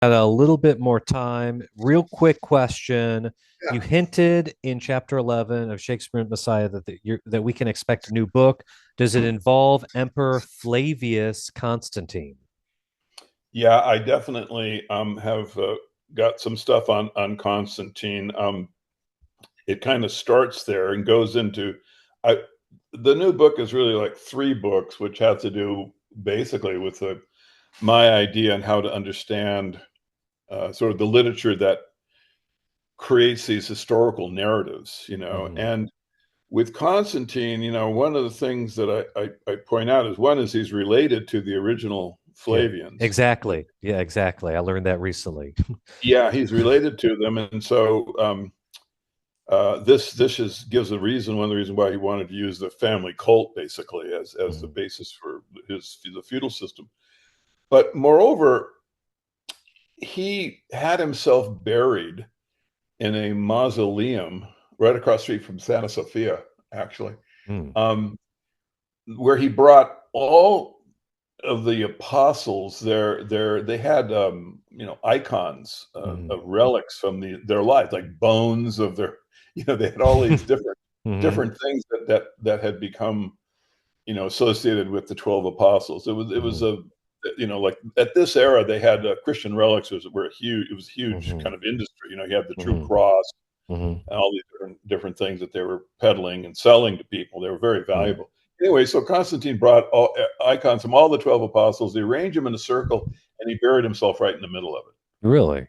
Got a little bit more time. Real quick question. You Yeah. hinted in chapter 11 of Shakespeare and Messiah that we can expect a new book. Does it involve Emperor Flavius Constantine? Yeah, I definitely have got some stuff on Constantine. It kind of starts there and goes into I the new book is really like three books, which have to do basically with my idea on how to understand sort of the literature that creates these historical narratives, Mhm. and with Constantine, one of the things that I point out is one is he's related to the original Yeah, Flavians. exactly. Yeah, exactly. I learned that recently. Yeah, he's related to them, and so this gives a reason. One of the reasons why he wanted to use the family cult basically as the Mhm. basis for the feudal system. But moreover, he had himself buried in a mausoleum right across the street from Santa Sofia, actually, Mm. um, where he brought all of the apostles they had icons Mhm. of relics from their life, like bones of their they had all these Mhm. different things that had become associated with the 12 apostles. It was Mhm. a like at this era they had Christian relics were huge. It was a huge Mhm. kind of industry. You had the true Mhm. cross Mhm. and all these different things that they were peddling and selling to people. They were very Mhm. valuable. Anyway, so Constantine brought icons from all the 12 apostles. He arranged them in a circle, and he buried himself right in the middle of it. Really?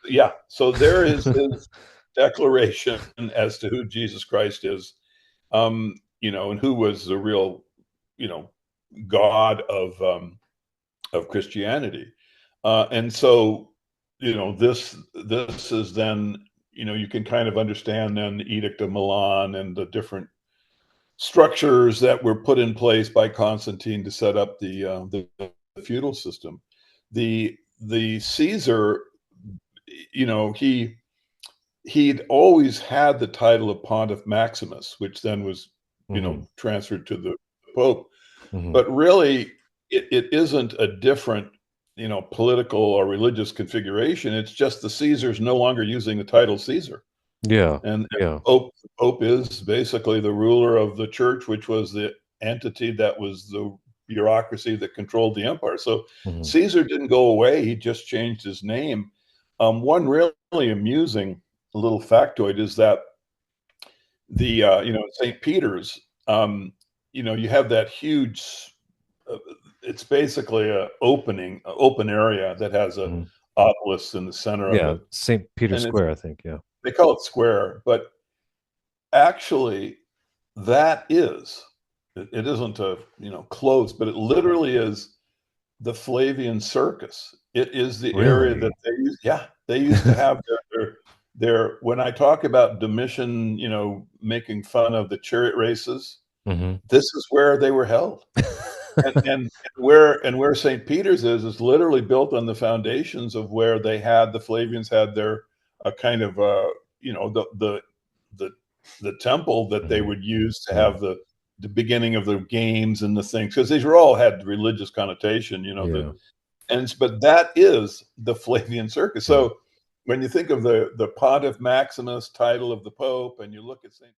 Yeah, so there is his declaration as to who Jesus Christ is, and who was the real, you know, God of Christianity. And so, this is then, you can kind of understand then the Edict of Milan and the different structures that were put in place by Constantine to set up the feudal system. The Caesar, he'd always had the title of Pontiff Maximus, which then was, Mhm. transferred to the Pope. Mhm. But really, it isn't a different, political or religious configuration. It's just the Caesar's no longer using the title Caesar. Yeah. And Yeah. Pope is basically the ruler of the church, which was the entity that was the bureaucracy that controlled the empire. So Mhm. Caesar didn't go away; he just changed his name. One really amusing little factoid is that St. Peter's, you have that huge. Uh, it's basically a open area that has a Mhm. obelisk in the center of Yeah, it, St. Peter's and it's Square, I think. Yeah. they call it square, but actually, that is it isn't a close, but it literally is the Flavian Circus. It is the area that Really? they used to have their when I talk about Domitian, making fun of the chariot races, Mhm. this is where they were held. And where St. Peter's is literally built on the foundations of where the Flavians had their kind of the the temple that they Mhm. would use to Mhm. have the beginning of the games and the things, because these were all had religious connotation, Yeah. but that is the Flavian Circus. Mhm. So when you think of the Pontiff Maximus title of the Pope, and you look at St.